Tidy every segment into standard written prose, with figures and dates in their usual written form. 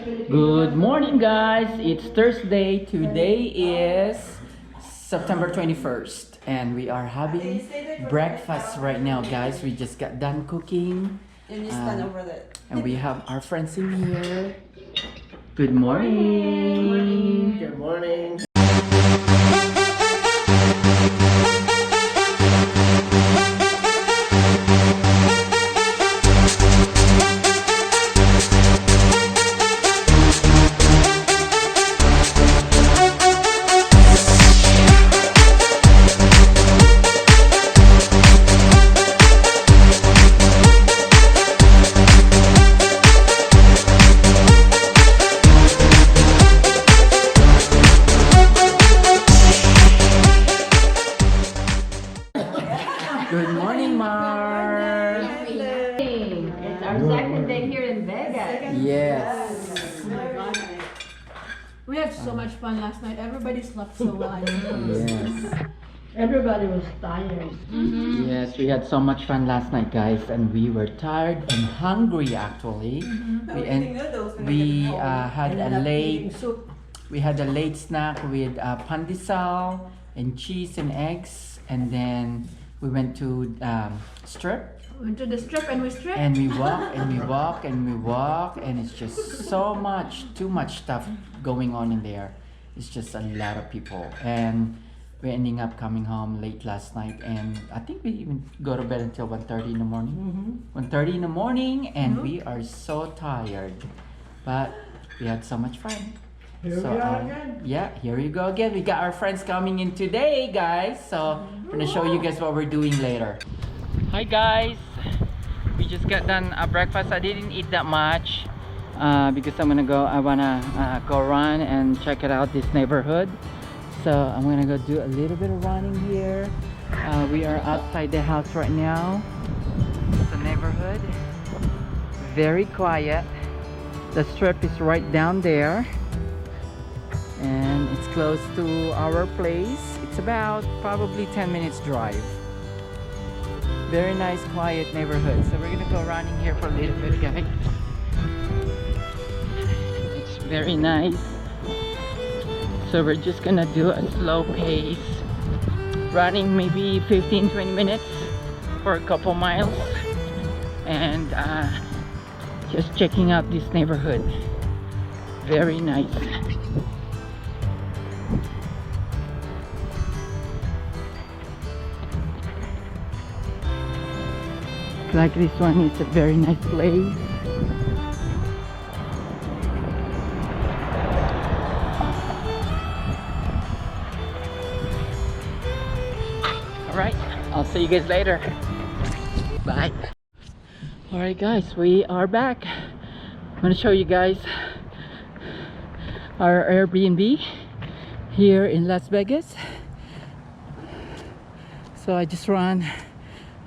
Good morning, guys. It's Thursday. Today is September 21st, and we are having breakfast right now, guys. We just got done cooking. And we have our friends in here. Good morning. Good morning. Good morning, Mar. It's our second day here in Vegas. Yes. Oh my God. We had so much fun last night. Everybody slept so well. Yes. Everybody was tired. Yes, we had so much fun last night, guys, and we were tired and hungry actually. We had a late snack with pandesal and cheese and eggs, and then we went to strip. Went to the strip and we stripped. And we walk and we walk and we walk, and it's just so much, too much stuff going on in there. It's just a lot of people, and we're ending up coming home late last night, and I think we even go to bed until 1:30 in the morning. 1:30 in the morning, and we are so tired, but we had so much fun. Here we are again. Yeah, here we go again. We got our friends coming in today, guys. So I'm gonna show you guys what we're doing later. Hi guys, we just got done breakfast. I didn't eat that much because I wanna go run and check it out, this neighborhood. So I'm gonna go do a little bit of running here. We are outside the house right now. It's a neighborhood, very quiet. The strip is right down there, and it's close to our place. It's about probably 10 minutes drive. Very nice, quiet neighborhood. So we're gonna go running here for a little bit, guys. It's very nice. So we're just gonna do a slow pace, running maybe 15-20 minutes for a couple miles, and just checking out this neighborhood. Very nice. Like this one is a very nice place. Alright, I'll see you guys later. Bye. Alright guys, we are back. I'm gonna show you guys our Airbnb here in Las Vegas. So I just ran,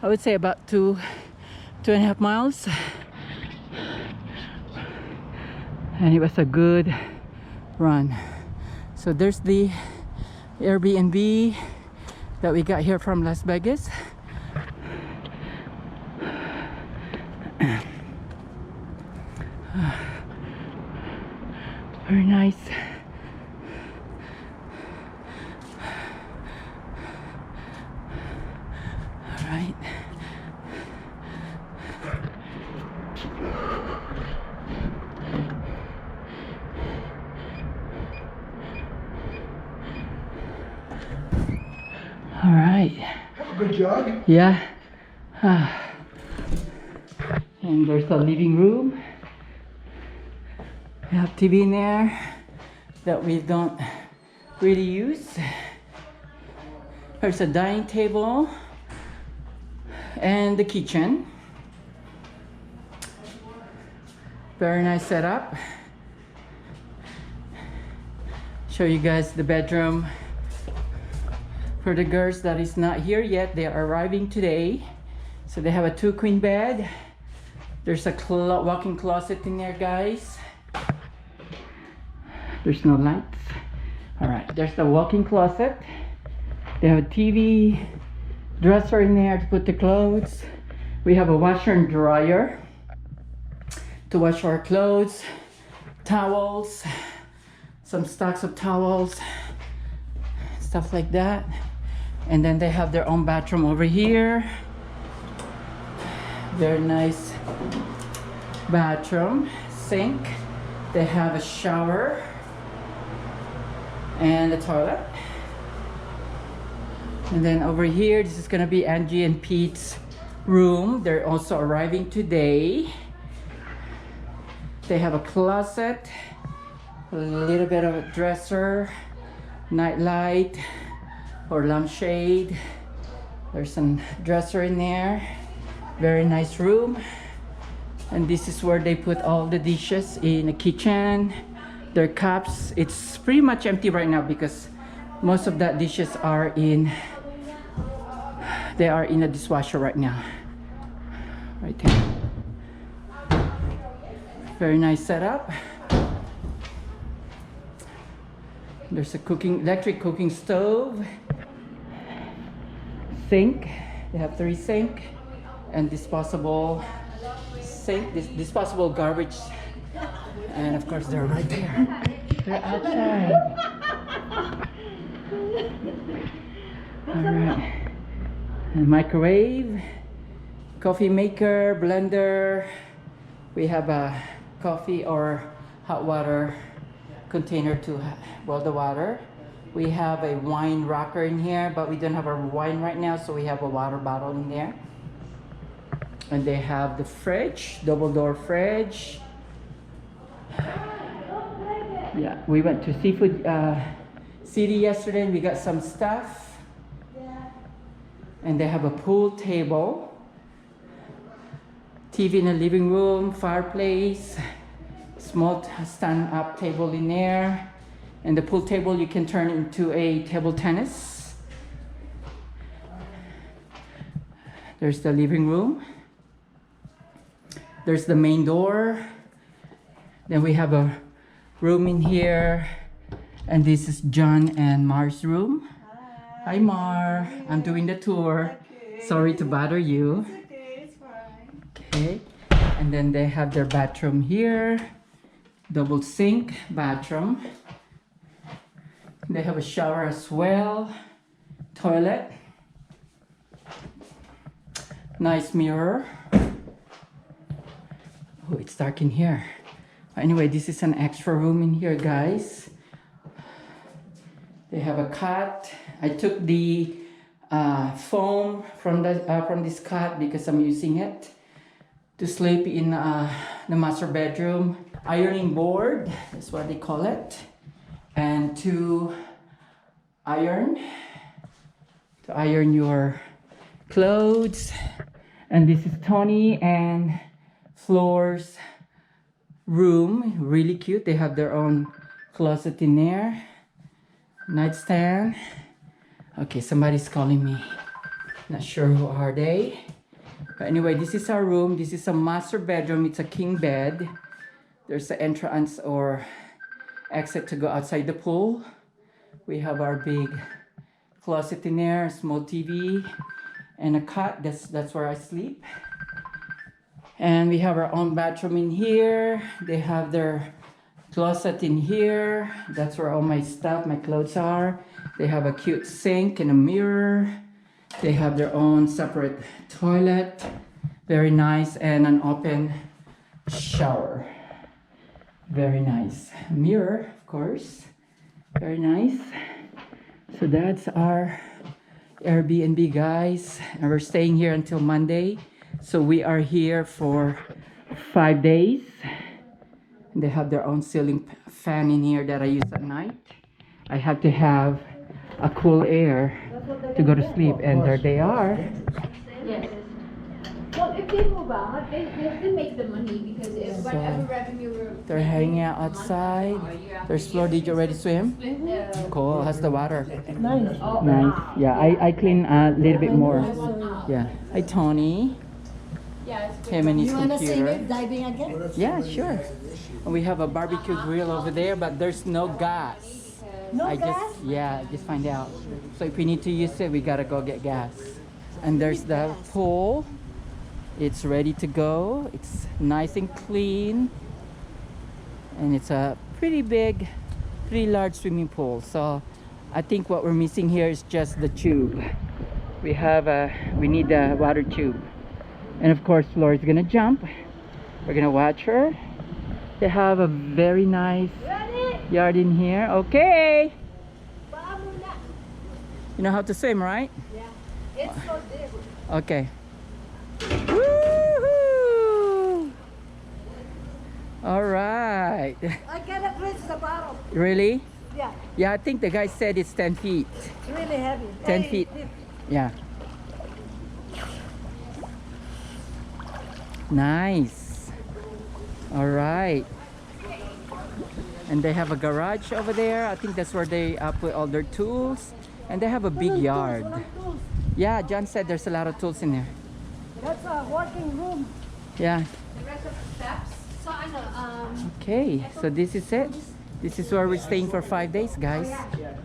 I would say about 2.5 miles, and it was a good run. So there's the Airbnb that we got here from Las Vegas. Very nice. All right. All right. Good job. Yeah. And there's a living room. We have TV in there that we don't really use. There's a dining table and the kitchen. Very nice setup. Show you guys the bedroom for the girls that is not here yet. They are arriving today. So they have a 2-queen bed. There's a walk-in closet in there, guys. There's no lights. All right, there's the walk-in closet. They have a TV, dresser in there to put the clothes. We have a washer and dryer to wash our clothes. towels, some stocks of towels, stuff like that. And then they have their own bathroom over here. Very nice bathroom, sink. They have a shower and a toilet. And then over here, this is gonna be Angie and Pete's room. They're also arriving today. They have a closet, a little bit of a dresser, night light or lampshade. There's some dresser in there. Very nice room. And this is where they put all the dishes in the kitchen. Their cups, it's pretty much empty right now because most of that dishes are in, they are in a dishwasher right now. Right there. Very nice setup. There's a electric cooking stove, sink. They have 3 sink and disposable sink, disposable garbage, and of course they're right there. They're outside. All right. And microwave, coffee maker, blender. We have a coffee or hot water container to boil the water. We have a wine rocker in here, but we don't have our wine right now, so we have a water bottle in there. And they have the fridge, double door fridge. Yeah, we went to Seafood City yesterday and we got some stuff. And they have a pool table, TV in the living room, fireplace, small stand-up table in there. And the pool table you can turn into a table tennis. There's the living room. There's the main door. Then we have a room in here. And this is John and Mar's room. Hi Mar, I'm doing the tour. Sorry to bother you. Okay, it's fine. Okay, and then they have their bathroom here. Double sink bathroom. They have a shower as well. Toilet. Nice mirror. Oh, it's dark in here. Anyway, this is an extra room in here, guys. They have a cot. I took the foam from this cot because I'm using it to sleep in the master bedroom. Ironing board, that's what they call it. And to iron your clothes. And this is Tony and Floor's room, really cute. They have their own closet in there. Nightstand. Okay, somebody's calling me. Not sure who are they. But anyway, this is our room. This is a master bedroom. It's a king bed. There's an entrance or exit to go outside the pool. We have our big closet in there, small TV, and a cot. That's where I sleep. And we have our own bathroom in here. They have their closet in here. That's where all my stuff, my clothes are. They have a cute sink and a mirror. They have their own separate toilet. Very nice. And an open shower. Very nice. Mirror, of course. Very nice. So that's our Airbnb, guys. And we're staying here until Monday. So we are here for 5 days. They have their own ceiling fan in here that I use at night. I have to have a cool air to go to sleep, and there they are. Yes. Well, if they move out, they still make the money because if whatever revenue we're They're hanging out outside. There's Floor. Did you already swim? Cool. How's the water? Nice. Nice. Yeah, I clean a little bit more. Yeah. Hi, Tony. Yeah, it's Him and his You wanna sing computer. it, diving again? Yeah, sure. And we have a barbecue grill over there, but there's no gas. No gas? Just find out. So if we need to use it, we gotta go get gas. And there's the pool. It's ready to go. It's nice and clean. and it's a pretty big, pretty large swimming pool. So I think what we're missing here is just the tube. We need the water tube, and of course Laura's gonna jump. We're gonna watch her. They have a very nice yard in here. Okay, you know how to swim, right? Yeah. It's so deep. Okay. Woohoo! All right. I cannot reach the bottom. Really? Yeah. Yeah, I think the guy said it's 10 feet. It's really heavy. 10 feet. Yeah. Nice. All right. And they have a garage over there. I think that's where they put all their tools. And they have a big yard. Yeah, John said there's a lot of tools in there. That's a working room. Yeah. The rest of the steps. So ano, Okay, so this is it. This is where we're staying for 5 days, guys.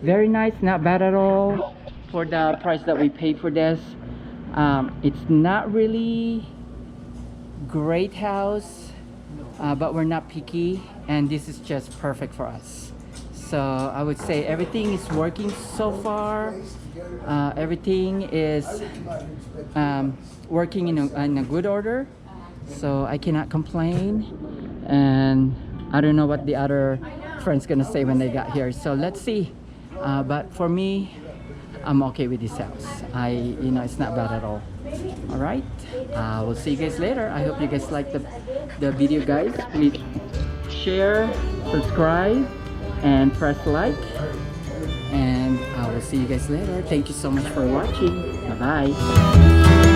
Very nice, not bad at all for the price that we paid for this. It's not really great house, but we're not picky, and this is just perfect for us. So I would say everything is working so far. Everything is working in a good order, so I cannot complain. And I don't know what the other friends gonna say when they got here, so let's see. But for me, I'm okay with this house. It's not bad at all. All right, we'll see you guys later. I hope you guys like the video, guys. Please share, subscribe, and press like, and I will see you guys later. Thank you so much for watching. Bye bye.